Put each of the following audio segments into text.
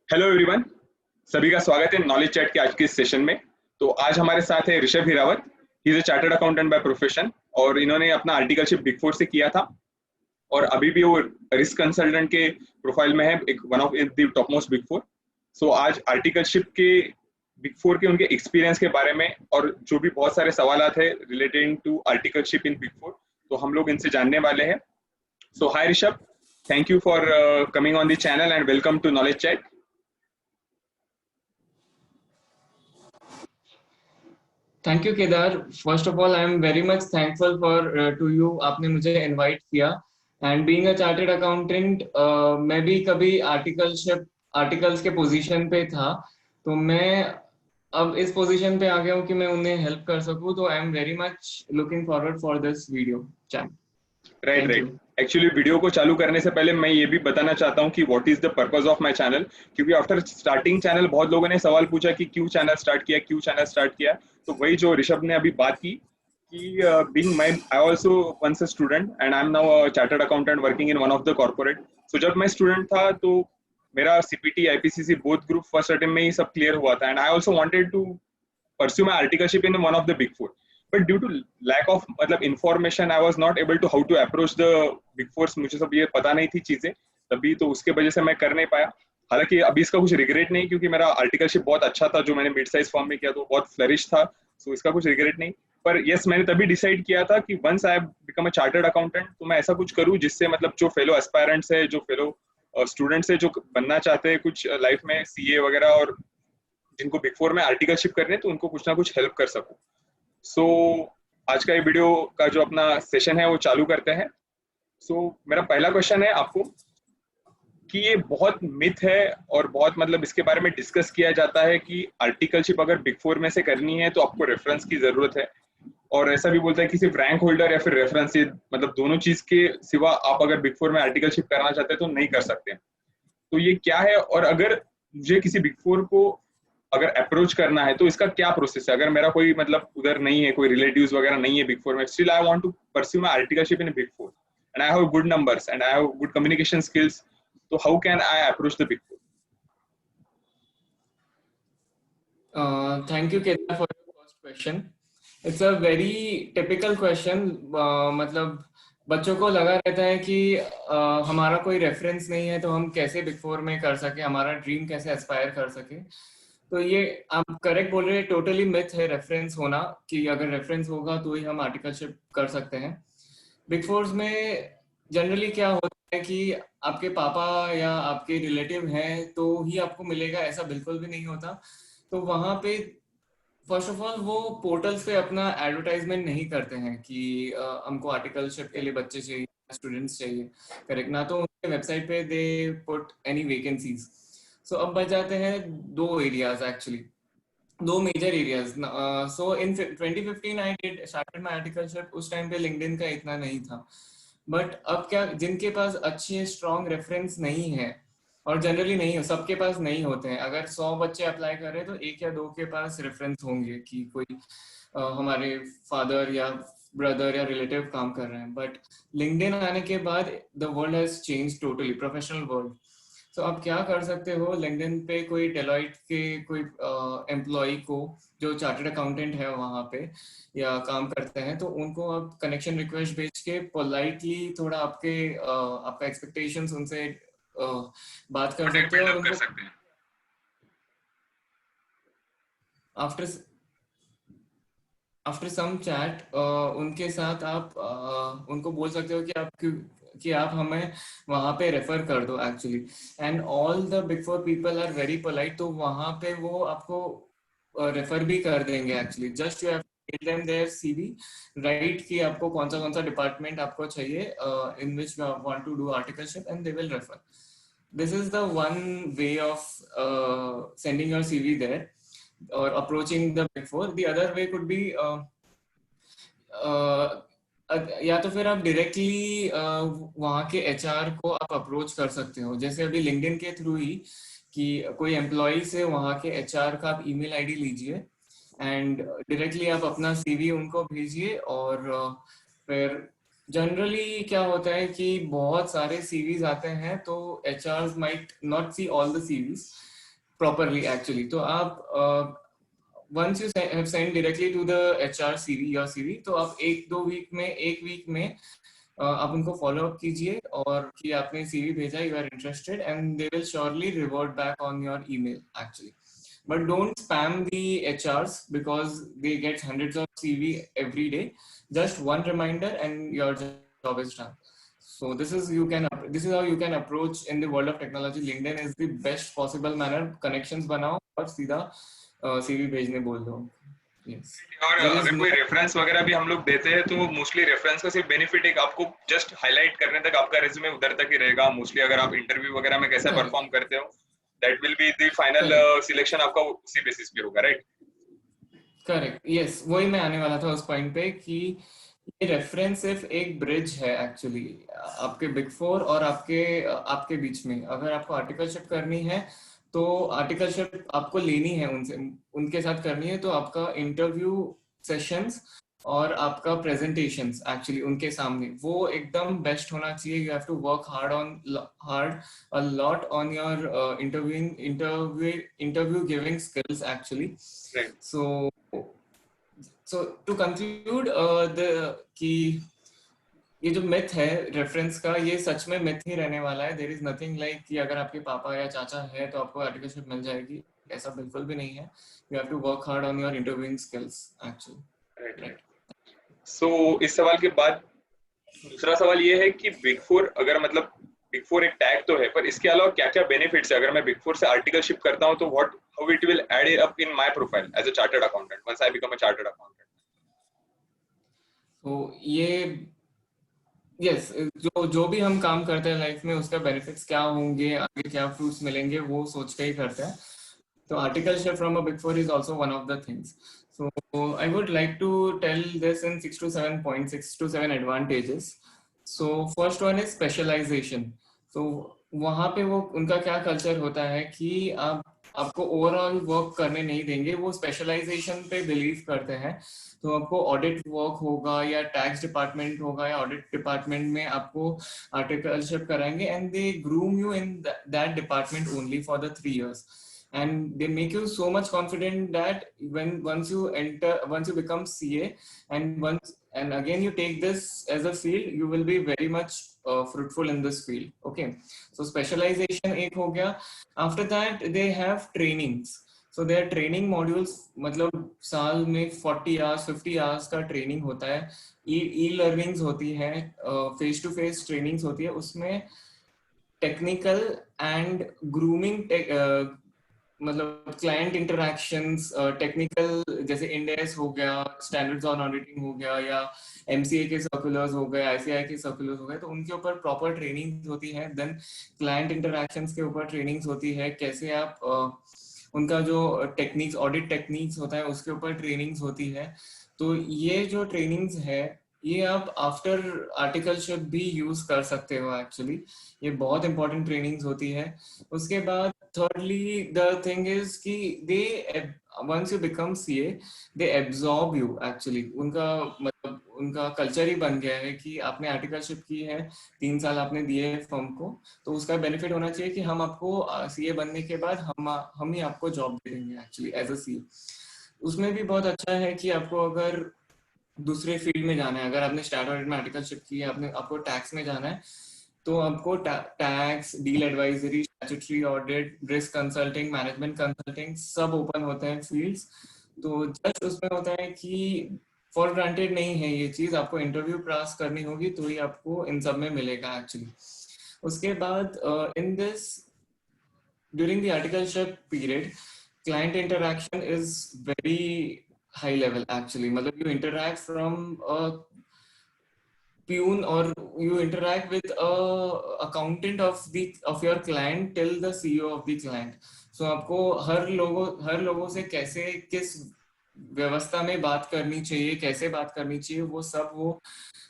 Hello everyone, सभी का स्वागत है नॉलेज चैट के आज के इस सेशन में। तो आज हमारे साथ है Rishabh Hirawat. He is a chartered accountant by profession और इन्होंने अपना आर्टिकलशिप बिग फोर से किया था और अभी भी वो रिस्क कंसल्टेंट के प्रोफाइल में है, एक one of the top most big four. So आज आर्टिकलशिप के बिग फोर के उनके एक्सपीरियंस के बारे में और जो भी बहुत सारे सवाल है related to articleship in big four, तो हम लोग इनसे जानने वाले हैं। So hi Rishabh, thank you for coming on the channel and welcome to knowledge chat. Thank you Kedar. First of all I am very much thankful for to you, आपने मुझे invite किया। And being a chartered accountant, मैं भी कभी articles के position पे था, तो मैं अब इस पोजीशन पे आ गया हूँ कि मैं उन्हें हेल्प कर सकूँ। तो आई am very much looking forward for this video chat. Right thank you. Right. Actually video को चालू करने से पहले मैं ये भी बताना चाहता हूँ कि what is the purpose of my channel, क्योंकि आफ्टर स्टार्टिंग चैनल बहुत लोगों ने सवाल पूछा कि क्यों चैनल स्टार्ट किया, क्यों चैनल स्टार्ट किया। तो वही जो ऋषभ ने अभी बात की कि being my I also once a student and I am now a chartered accountant working in one of the corporate. So जब मैं स्टूडेंट था तो मेरा CPT IPCC both group first attempt में ही सब क्लियर हुआ था and I also wanted to pursue my articleship in one of the big four, but due to lack of मतलब information I was not able to how to approach the big fours। मुझे सब ये पता नहीं थी चीजें तभी, तो उसके वजह से मैं कर नहीं पाया। हालांकि अभी इसका कुछ रिग्रेट नहीं, क्योंकि मेरा आर्टिकलशिप बहुत अच्छा था जो मैंने मिड साइज फॉर्म में किया, तो बहुत फ्लरिश था। सो इसका कुछ रिग्रेट नहीं। पर यस, मैंने तभी डिसाइड किया था कि once I become a chartered accountant तो मैं ऐसा कुछ करूँ जिससे मतलब जो फेलो एस्पायरेंट्स है, जो फेलो स्टूडेंट्स है, जो बनना चाहते हैं कुछ लाइफ में सीए वगैरह, और जिनको बिग फोर में आर्टिकलशिप करने हैं, तो उनको कुछ ना कुछ हेल्प कर सकूं। सो आज का ये वीडियो का जो अपना सेशन है वो चालू करते हैं। मेरा पहला क्वेश्चन है आपको कि ये बहुत मिथ है और बहुत मतलब इसके बारे में डिस्कस किया जाता है कि आर्टिकलशिप अगर बिग फोर में से करनी है तो आपको रेफरेंस की जरूरत है, और ऐसा भी बोलता है कि सिर्फ रैंक होल्डर या फिर रेफरेंस, ये मतलब दोनों चीज के सिवा आप अगर बिग फोर में आर्टिकलशिप करना चाहते हैं तो नहीं कर सकते। तो ये क्या है, और अगर मुझे किसी बिग फोर को अगर अप्रोच करना है तो इसका क्या प्रोसेस है? अगर मेरा कोई मतलब उधर नहीं है, कोई रिलेटिव्स वगैरह नहीं है बिग फोर में, still I want to pursue my articleship in big four and I have good numbers and I have good communication skills, तो how can I approach the big four? Thank you Kedar for your first question. It's a very typical question. मतलब बच्चों को लगा रहता है कि हमारा कोई रेफरेंस नहीं है तो हम कैसे बिग फोर में कर सके, हमारा ड्रीम कैसे एस्पायर कर सके। तो ये आप करेक्ट बोल रहे हैं, टोटली मिथ है रेफरेंस होना, कि अगर रेफरेंस होगा तो ही हम आर्टिकलशिप कर सकते हैं। बिग फोर्स में जनरली क्या होता है कि आपके पापा या आपके रिलेटिव हैं तो ही आपको मिलेगा, ऐसा बिल्कुल भी नहीं होता। तो वहां पे फर्स्ट ऑफ ऑल वो पोर्टल्स पे अपना एडवर्टाइजमेंट नहीं करते हैं कि हमको आर्टिकलशिप के लिए बच्चे चाहिए, स्टूडेंट्स चाहिए। करेक्ट ना? तो उनके वेबसाइट पे they put any vacancies. So अब बच जाते हैं दो एरियाज एक्चुअली, दो major areas. So in 2015 I did started my articleship. उस टाइम पे लिंक्डइन का इतना नहीं था। बट अब क्या, जिनके पास अच्छे स्ट्रॉन्ग रेफरेंस नहीं है, और जनरली नहीं हो, सबके पास नहीं होते हैं। अगर 100 बच्चे अप्लाई कर रहे हैं तो एक या दो के पास रेफरेंस होंगे कि कोई हमारे फादर या ब्रदर या रिलेटिव काम कर रहे हैं। बट लिंक्डइन आने के बाद the world has change totally, professional world. तो आप क्या कर सकते हो, लिंक्डइन पे कोई डेलॉइट के कोई एम्प्लॉय को जो चार्टर्ड अकाउंटेंट है वहां पे या काम करते हैं, तो उनको आप कनेक्शन रिक्वेस्ट भेज के पोलाइटली थोड़ा आपका एक्सपेक्टेशंस उनसे बात कर सकते हो, और उनको आफ्टर आफ्टर सम चैट उनके साथ आप उनको बोल सकते हो कि आप हमें वहां पे रेफर कर दो actually. And all the big four people are very polite, तो वहां पे वो आपको रेफर भी कर देंगे actually. Just you have to tell them their CV, right, कि आपको कौन सा डिपार्टमेंट आपको चाहिए in which you want to do articleship, and they will refer. This is the one way of sending your CV there or approaching the big four. The other way could be या तो फिर आप directly वहाँ के HR को आप approach कर सकते हो, जैसे अभी लिंक्डइन के थ्रू ही, कि कोई एम्प्लॉय से वहाँ के एचआर का आप ईमेल आईडी लीजिए एंड डायरेक्टली आप अपना सीवी उनको भेजिए। और फिर जनरली क्या होता है कि बहुत सारे सीवीज आते हैं तो HR might not see all the CVs. properly actually. तो आप once you have sent directly to the HR CV your CV, तो आप एक वीक में आप उनको फॉलो अप कीजिए और कि आपने CV भेजा, you are interested, and they will surely revert back on your email actually. But don't spam the HRs because they get hundreds of CV every day. Just one reminder and your job is done. So this is how you can approach in the world of technology. LinkedIn is the best possible manner. Connections बनाओ और सीधा CV भेजने बोल दो. Yes. और There is अगर कोई no. Reference वगैरह भी हम लोग देते हैं तो मोस्टली रेफरेंस का सिर्फ बेनिफिट एक आपको जस्ट हाईलाइट करने तक आपका रेज्यूमे उधर तक ही रहेगा. मोस्टली अगर आप इंटरव्यू वगैरह में कैसे Correct. परफॉर्म करते हो, that will be the final Correct. Selection आपका उसी बेसिस पे होगा, राइट? करेक्ट. यस, वही मैं आने वाला था उस पॉइंट पे कि ये रेफरेंस सिर्फ एक ब्रिज है एक्चुअली आपके बिग फोर और आपके बीच में. अगर आपको आर्टिकलशिप करनी है तो आर्टिकलशिप आपको लेनी है उनके साथ करनी है, तो आपका इंटरव्यू सेशंस और आपका प्रेजेंटेशंस एक्चुअली उनके सामने वो एकदम बेस्ट होना चाहिए. You have to work hard a lot on your interview giving skills actually. Right. So to conclude the कि ये जो मिथ है रेफरेंस का, ये सच में मिथ ही रहने वाला है. देयर इज नथिंग लाइक कि अगर आपके पापा या चाचा है तो आपको आर्टिकलशिप मिल जाएगी. ऐसा बिल्कुल भी नहीं है. You have to work hard on your interviewing skills actually. Right. So इस सवाल के बाद दूसरा सवाल ये है कि बिग फोर, अगर मतलब बिग फोर एक टैग तो है, पर इसके अलावा क्या क्या बेनिफिट्स है? अगर मैं बिग फोर से आर्टिकलशिप करता हूँ तो what how it will add up in my profile as a chartered accountant once I become a chartered accountant? तो ये यस जो भी हम काम करते हैं लाइफ में उसका बेनिफिट्स क्या होंगे, आगे क्या फ्रूट्स मिलेंगे, वो सोच के ही करते हैं. तो articleship from a big four is also one of the things. So I would like to tell this in 6 to 7 points, 6 to 7 advantages. So first one is specialization. So वहाँ पे वो उनका क्या कल्चर होता है कि आपको ओवरऑल वर्क करने नहीं देंगे. वो स्पेशलाइजेशन पे बिलीव करते हैं. तो आपको ऑडिट वर्क होगा या टैक्स डिपार्टमेंट होगा या ऑडिट डिपार्टमेंट में आपको आर्टिकलशिप कराएंगे and they groom you in that department only for the 3 years. And they make you so much confident that once you become CA and again you take this as a field, you will be very much fruitful in this field. Okay, so specialization एक हो गया. After that they have trainings. So their training modules मतलब साल में 40 hours 50 hours का training होता है. ई-लर्निंग्स होती है, फेस टू फेस ट्रेनिंग्स होती है. उसमें टेक्निकल एंड ग्रूमिंग मतलब क्लाइंट इंटरैक्शंस, टेक्निकल जैसे इंडेस हो गया, स्टैंडर्ड्स ऑन ऑडिटिंग हो गया या एमसीए के सर्कुलर्स हो गए, आईसीआई के सर्कुलर्स हो गए, तो उनके ऊपर प्रॉपर ट्रेनिंग होती है. देन क्लाइंट इंटरैक्शंस के ऊपर ट्रेनिंग्स होती है. कैसे आप उनका जो टेक्निक्स ऑडिट टेक्निक्स होता है उसके ऊपर ट्रेनिंग्स होती है. तो ये जो ट्रेनिंग्स है ये आप आफ्टर आर्टिकलशिप भी यूज कर सकते हो एक्चुअली. ये बहुत इंपॉर्टेंट ट्रेनिंग्स होती है. उसके बाद thirdly the thing is कि they once you become CA they absorb you actually. उनका मतलब उनका कल्चर ही बन गया है कि आपने आर्टिकलशिप की है, 3 साल आपने दिए फर्म को, तो उसका बेनिफिट होना चाहिए कि हम आपको CA बनने के बाद हम ही आपको जॉब दे देंगे एक्चुअली एज अ CA. उसमें भी बहुत अच्छा है कि आपको अगर दूसरे फील्ड में जाना है, अगर आपने स्टार्ट ऑडिट में आर्टिकलशिप की है, आपको टैक्स में जाना है, तो आपको tax, deal advisory, statutory audit, risk consulting, management consulting सब ओपन होते हैं फील्ड्स. तो जस्ट उसमें होता है कि फॉर ग्रांटेड नहीं है ये चीज, आपको इंटरव्यू पास करनी होगी तो ही आपको इन सब में मिलेगा एक्चुअली. उसके बाद in this during the articleship period client interaction is very high level actually. मतलब you interact from a peon or you interact with a accountant of your client till the CEO of the client. So आपको हर लोगों से कैसे किस व्यवस्था में बात करनी चाहिए, कैसे बात करनी चाहिए, वो सब वो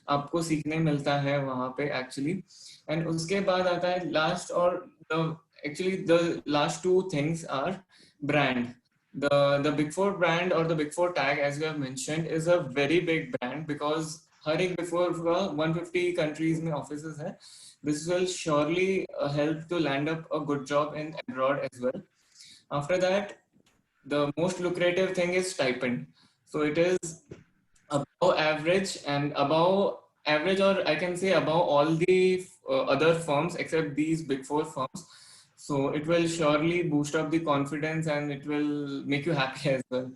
आपको सीखने मिलता है वहां पे एक्चुअली. एंड उसके बाद आता है लास्ट और actually the last two things are brand. The Big Four brand or the Big Four tag, as you have mentioned, is a very big brand because हर एक Big Four का 150 countries में offices है. This will surely help to land up a good job in abroad as well. After that, the most lucrative thing is stipend. So it is above average, and above average, or I can say above all the other firms except these big four firms. So it will surely boost up the confidence, and it will make you happy as well.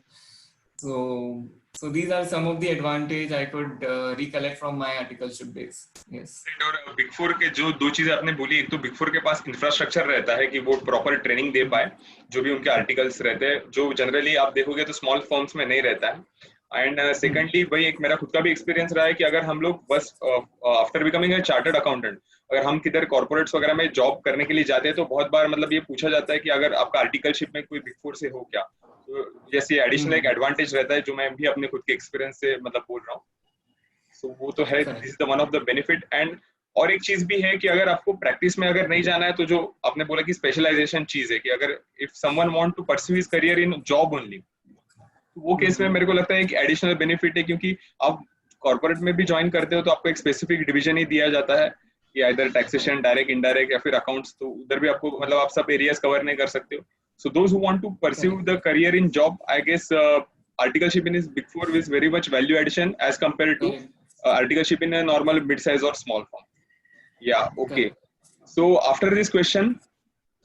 So these are some of the advantage I could recollect from my articleship days. Yes. और big four के जो दो चीजें आपने बोली, एक तो big four के पास इंफ्रास्ट्रक्चर रहता है कि वो प्रॉपर ट्रेनिंग दे पाए, जो भी उनके आर्टिकल्स रहते हैं, जो जनरली आप देखोगे तो स्मॉल फर्म्स में नहीं रहता है। एंड सेकेंडली वही एक मेरा खुद का भी एक्सपीरियंस रहा है कि अगर हम लोग बस after becoming a chartered accountant अगर हम किधर कॉर्पोरेट्स वगैरह में जॉब करने के लिए जाते हैं तो बहुत बार मतलब ये पूछा जाता है कि अगर आपका आर्टिकलशिप में कोई बिग फोर से हो क्या, तो जैसे एडिशनल एक एडवांटेज रहता है जो मैं भी अपने खुद के एक्सपीरियंस से मतलब बोल रहा हूँ। सो वो तो है, this is the one of the benefit. And और एक चीज भी है कि अगर आपको प्रैक्टिस में अगर नहीं जाना है तो जो आपने बोला कि स्पेशलाइजेशन चीज है कि अगर if someone want to pursue his career in job only, तो वो केस में मेरे को लगता है कि एडिशनल बेनिफिट है, क्योंकि आप कॉर्पोरेट में भी ज्वाइन करते हो तो आपको एक स्पेसिफिक डिवीजन ही दिया जाता है कि इधर टैक्सेशन, डायरेक्ट, इनडायरेक्ट या फिर अकाउंट्स, तो उधर भी आपको मतलब आप सब एरियाज कवर नहीं कर सकते हो। So those who want to pursue the career in job, I guess articleship in his big four is very much value addition as compared to articleship in a normal mid-size or small firm. Yeah, okay. So after this question,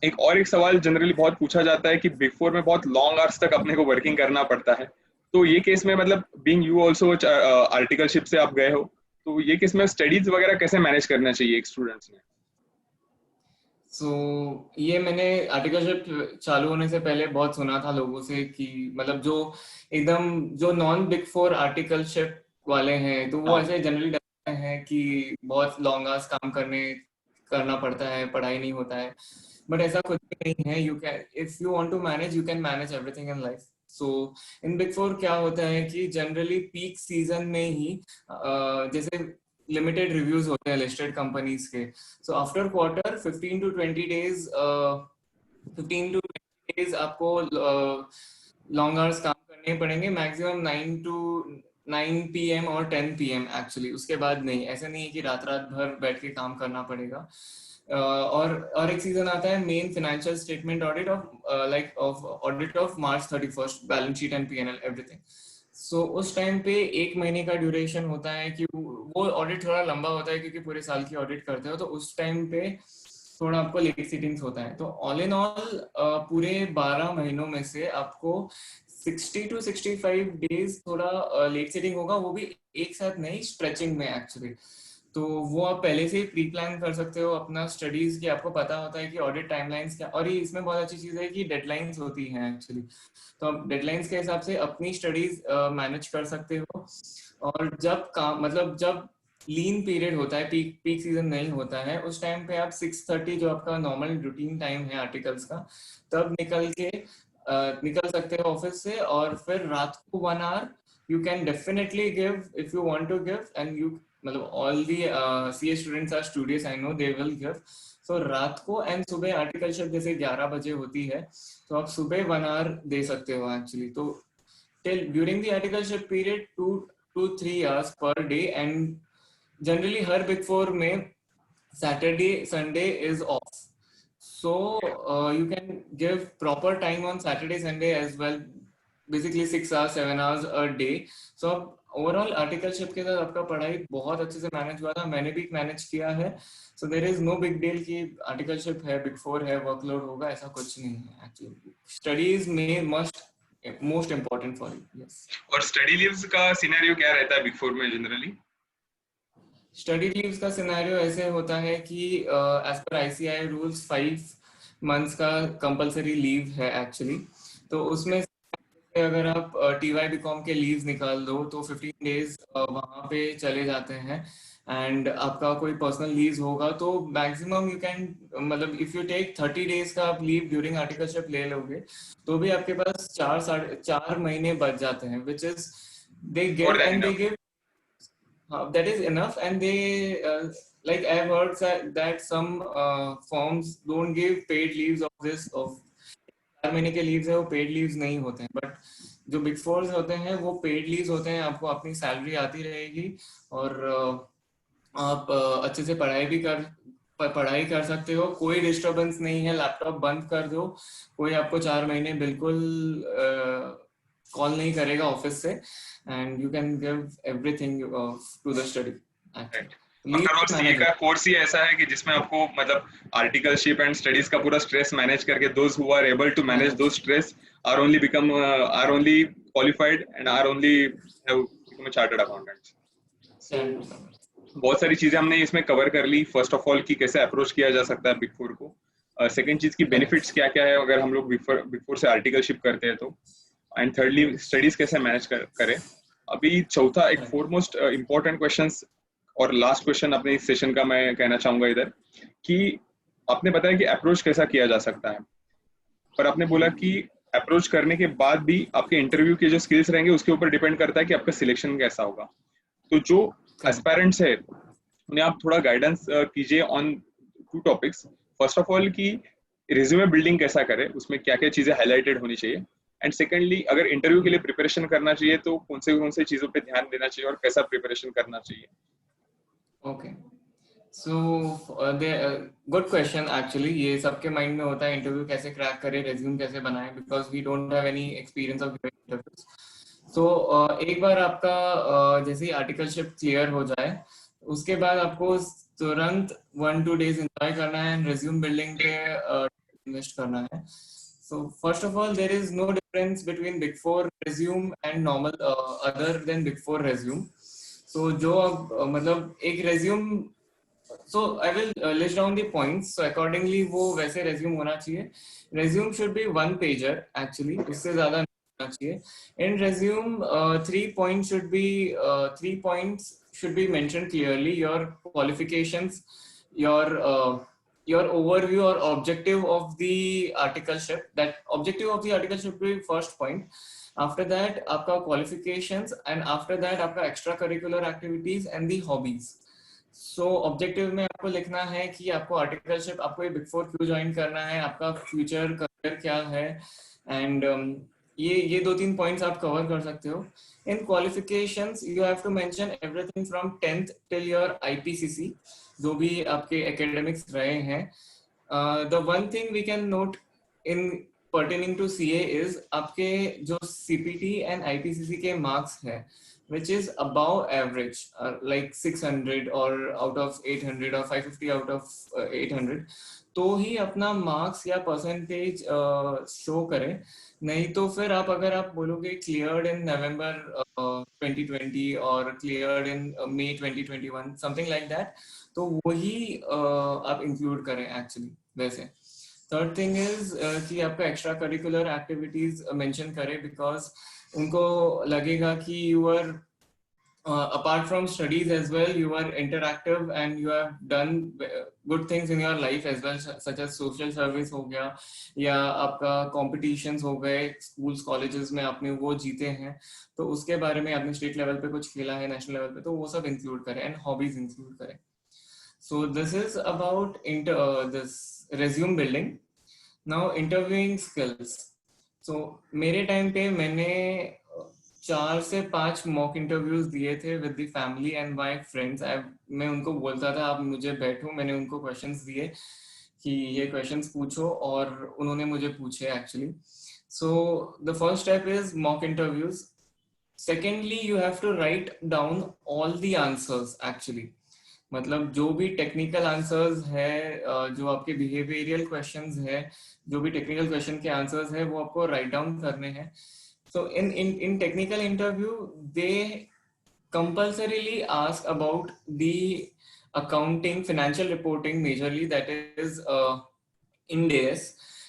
एक और एक सवाल generally बहुत पूछा जाता है कि big four में बहुत लॉन्ग आवर्स तक अपने को वर्किंग करना पड़ता है, तो ये केस में मतलब बीइंग यू आल्सो आर्टिकलशिप से आप गए हो, तो ये केस में स्टडीज वगैरह कैसे मैनेज करना चाहिए एक स्टूडेंट्स ने? ये मैंने आर्टिकलशिप चालू होने से पहले बहुत सुना था लोगों से कि मतलब जो एकदम जो नॉन बिग फोर आर्टिकलशिप वाले हैं तो वो ऐसे जनरली डरते हैं कि बहुत लॉन्ग आवर्स काम करना पड़ता है, पढ़ाई नहीं होता है। बट ऐसा कुछ भी नहीं है। You can, if you want to manage, you can manage everything in life. So in big four क्या होता है कि जनरली पीक सीजन में ही जैसे लिमिटेड रिव्यूज होते हैं लिस्टेड कंपनीज के। So after quarter 15 to 20 days 15 to 20 days आपको लॉन्ग आवर्स काम करने पड़ेंगे, मैक्सिमम 9 PM और 10 PM एक्चुअली। उसके बाद नहीं, ऐसा नहीं है कि रात रात भर बैठ के काम करना पड़ेगा। और एक सीजन आता है main financial statement audit of audit of March 31st, balance sheet and P&L everything. So उस टाइम पे 1 महीने का ड्यूरेशन होता है कि वो ऑडिट थोड़ा लंबा होता है क्योंकि पूरे साल की ऑडिट करते हो, तो उस टाइम पे थोड़ा आपको लेट सिटिंग्स होता है। तो ऑल इन ऑल पूरे 12 महीनों में से आपको 60 to 65 डेज थोड़ा लेट सिटिंग होगा, वो भी एक साथ नहीं, स्ट्रेचिंग में एक्चुअली। तो वो आप पहले से ही प्री प्लान कर सकते हो अपना स्टडीज की, आपको पता होता है कि ऑडिट टाइमलाइंस क्या, और ये इसमें बहुत अच्छी चीज है कि डेडलाइंस होती हैं एक्चुअली। तो आप डेडलाइंस के हिसाब से अपनी स्टडीज मैनेज कर सकते हो। और जब काम मतलब जब लीन पीरियड होता है, पीक सीजन नहीं होता है, उस टाइम पे आप 6:30 जो आपका नॉर्मल रूटीन टाइम है आर्टिकल्स का, तब निकल सकते हो ऑफिस से, और फिर रात को 1 hour you can definitely give if you want to give, and you मतलब all the CA students are studious, I know they will give. So रात को एंड सुबह आर्टिकलशिप जैसे 11 बजे होती है, तो आप सुबह 1 hour दे सकते हो एक्चुअली। तो till during the articleship period 2 to 3 hours पर डे। एंड जनरली हर बिग फोर में Saturday Sunday is off, so you can give proper time on Saturday Sunday as well, basically 6 hours 7 hours a day। so overall articleship के साथ आपका पढ़ाई बहुत अच्छे से मैनेज हुआ था, मैंने भी मैनेज किया है। So there is no big deal कि आर्टिकलशिप है, बिग फोर है, वर्कलोड होगा, ऐसा कुछ नहीं है एक्चुअली। स्टडीज में most important for you. Yes. और स्टडी लीव्स का सिनेरियो क्या रहता है बिग फोर में जनरली? स्टडी लीव्स का सिनेरियो ऐसे होता है कि एज पर ICAI रूल्स 5 months का कंपलसरी लीव है एक्चुअली। तो उसमें अगर आप TY BCom के लीव निकाल दो तो 15 days वहां पे चले जाते हैं। एंड आपका कोई पर्सनल लीव होगा तो मैक्सिमम यू कैन मतलब इफ यू टेक 30 days का आप लीव ड्यूरिंग आर्टिकलशिप ले लोगे तो भी आपके पास 4 महीने बच जाते हैं, which is they more give then and they enough. Give that is enough। and they like I've heard that some firms don't give paid leaves of this of 4 महीने के लीव्स है, वो पेड लीव्स नहीं होते हैं। But जो big force होते हैं वो पेड लीव्स होते हैं, आपको अपनी सैलरी आती रहेगी और आप अच्छे से पढ़ाई भी पढ़ाई कर सकते हो, कोई डिस्टरबेंस नहीं है, लैपटॉप बंद कर दो, कोई आपको 4 महीने बिल्कुल कॉल नहीं करेगा ऑफिस से, and you can give everything to the study actually. After all leave CA का मैनेजमेंट। कोर्स ही ऐसा है कि जिसमें आपको मतलब आर्टिकलशिप एंड स्टडीज का पूरा स्ट्रेस मैनेज करके those who are able to manage to manage. Stress are only become are only qualified and are only have become a chartered accountant. So बहुत सारी चीजें हमने इसमें कवर कर ली। फर्स्ट ऑफ ऑल कि कैसे अप्रोच किया जा सकता है बिग फोर को, सेकंड चीज की बेनिफिट्स क्या क्या है अगर हम लोग बिग फोर से आर्टिकलशिप करते हैं तो, एंड थर्डली स्टडीज कैसे मैनेज करें। अभी चौथा एक फोरमोस्ट इम्पोर्टेंट क्वेश्चन और लास्ट क्वेश्चन अपने इस सेशन का मैं कहना चाहूंगा इधर कि आपने बताया कि अप्रोच कैसा किया जा सकता है, पर आपने बोला कि अप्रोच करने के बाद भी आपके इंटरव्यू के जो स्किल्स रहेंगे उसके ऊपर डिपेंड करता है कि आपका सिलेक्शन कैसा होगा। तो जो एस्पायरेंट्स है उन्हें आप थोड़ा गाइडेंस कीजिए on to topics. First of all कि रिज्यूमे बिल्डिंग कैसा करें, उसमें क्या क्या चीजें हाईलाइटेड होनी चाहिए, एंड सेकेंडली अगर इंटरव्यू के लिए प्रिपरेशन करना चाहिए तो कौन से चीजों पे ध्यान देना चाहिए और कैसा प्रिपरेशन करना चाहिए। Okay, so good question actually. ये सबके माइंड में होता है इंटरव्यू कैसे क्रैक करें, रेज्यूम कैसे बनाएं, because we don't have any experience of interviews. So एक बार आपका जैसे ही आर्टिकलशिप क्लियर हो जाए उसके बाद आपको तुरंत 1-2 डेज एंजॉय करना है एंड रेज्यूम बिल्डिंग पे इन्वेस्ट करना है। So first of all, there is no difference between Big Four resume and normal other than Big Four resume. So जो अब मतलब एक resume, so I will list down the points. So accordingly वो वैसे resume होना चाहिए। Resume should be one pager actually, उससे ज़्यादा नहीं होना चाहिए। In resume, 3 points should be 3 points should be mentioned clearly. Your qualifications, your overview or objective of the articleship. That objective of the article should be first point. After that आपका qualifications, and after that आपका extracurricular activities and the hobbies. So objective में आपको लिखना है कि आपको articleship, आपको ये बिग फोर क्यों ज्वाइन करना है, आपका फ्यूचर करियर क्या है, एंड ये 2-3 पॉइंट्स आप कवर कर सकते हो। In qualifications you have to mention everything from 10th till your IPCC, जो भी आपके एकेडमिक्स रहे हैं। The one thing we can note in pertaining to CA is आपके जो CPT and IPCC के मार्क्स है which is above average, like 600 or out of 800 or 550 out of 800, तो ही अपना मार्क्स या परसेंटेज शो करे। नहीं तो फिर अगर आप बोलोगे क्लियर्ड इन नवंबर 2020 और cleared in May 2021 something like that, तो वही आप इंक्लूड करें एक्चुअली वैसे। थर्ड थिंग इज कि आपका एक्स्ट्रा करिकुलर एक्टिविटीज मेंशन करें, बिकॉज उनको लगेगा कि you are apart from studies as well, you are interactive and you have done good things in your life as well, such as social service हो गया, या आपका competitions हो गए schools colleges में आपने वो जीते हैं, तो उसके बारे में आपने state level पे कुछ खेला है, national level पे, तो वो सब include करें and hobbies include करें। So this is about this resume building. Now interviewing skills. So मेरे टाइम पे मैंने 4 से 5 मॉक इंटरव्यूज दिए थे with the family and my friends. मैं उनको बोलता था आप मुझे बैठो, मैंने उनको क्वेश्चंस दिए कि ये क्वेश्चंस पूछो, और उन्होंने मुझे पूछे actually. So the first step is mock interviews. Secondly you have to write down all the answers actually, मतलब जो भी टेक्निकल आंसर्स है, जो आपके बिहेवियरल क्वेश्चंस है, जो भी टेक्निकल क्वेश्चन के आंसर्स है वो आपको राइट डाउन करने हैं। So in technical interview, they compulsorily ask about the accounting, financial reporting majorly, that is Ind AS,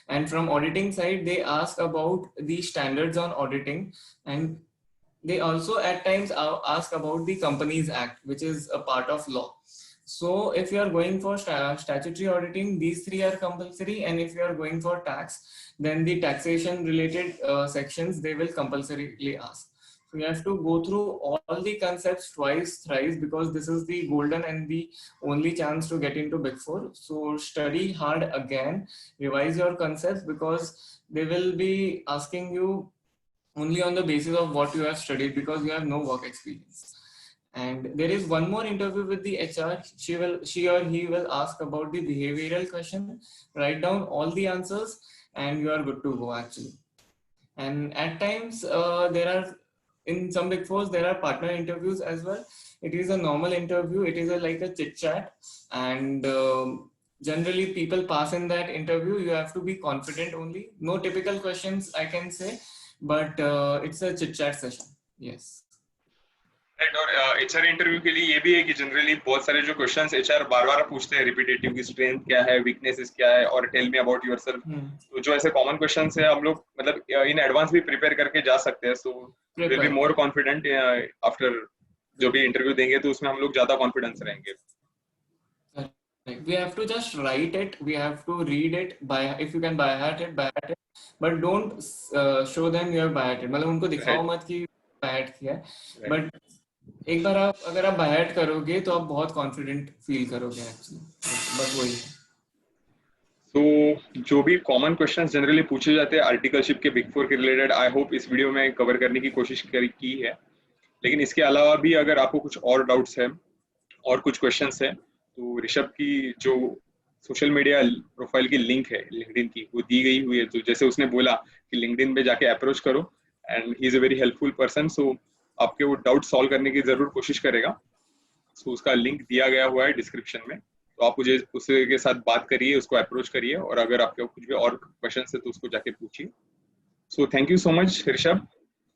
and from auditing side they ask about the standards on auditing, and they also at times ask about the Companies Act, which is a part of law. So if you are going for statutory auditing, these 3 are compulsory, and if you are going for tax, then the taxation related sections they will compulsorily ask. So you have to go through all the concepts twice, thrice, because this is the golden and the only chance to get into Big Four. So study hard again, revise your concepts, because they will be asking you only on the basis of what you have studied, because you have no work experience. And there is one more interview with the HR. She or he will ask about the behavioral question. Write down all the answers, and you are good to go actually. And at times, there are in some Big Fours there are partner interviews as well. It is a normal interview. It is like a chit chat, and generally people pass in that interview. You have to be confident only. No typical questions I can say, but it's a chit chat session. Yes. Right. और HR interview के लिए ये भी है कि generally बहुत सारे जो क्वेश्चंस एचआर बार बार पूछते हैं रिपीटेटिव, की स्ट्रेंथ क्या है, वीकनेसेस क्या है, और टेल मी अबाउट योरसेल्फ। तो जो ऐसे कॉमन क्वेश्चंस है हम लोग मतलब इन एडवांस भी प्रिपेयर करके जा सकते हैं, so will be more confident after जो भी इंटरव्यू देंगे, तो उसमें हम लोग ज्यादा कॉन्फिडेंस रहेंगे। We have to just write it. We have to read it by, if you can by heart it, but don't show them you have by heart it. मतलब उनको दिखाओ मत कि by heart किया है, but एक बार आप अगर आप by heart करोगे तो आप बहुत कॉन्फिडेंट फील करोगे एक्चुअली। बस वही। तो जो भी कॉमन क्वेश्चंस जनरली पूछे जाते हैं आर्टिकलशिप के बिग फोर के रिलेटेड, आई होप इस वीडियो में कवर करने की कोशिश की है। लेकिन इसके अलावा भी अगर आपको कुछ और डाउट्स है और कुछ क्वेश्चंस है, तो ऋषभ की जो सोशल मीडिया प्रोफाइल की लिंक है लिंक्डइन की, वो दी गई हुई है। तो जैसे उसने बोला कि लिंक्डइन पे जाके अप्रोच करो, and he is a very helpful person, so आपके वो डाउट सॉल्व करने की जरूर कोशिश करेगा। सो उसका लिंक दिया गया हुआ है डिस्क्रिप्शन में, तो आप मुझे उसके साथ बात करिए, उसको अप्रोच करिए, और अगर आपके कुछ भी और क्वेश्चन है तो उसको जाके पूछिए। So thank you so much Rishabh.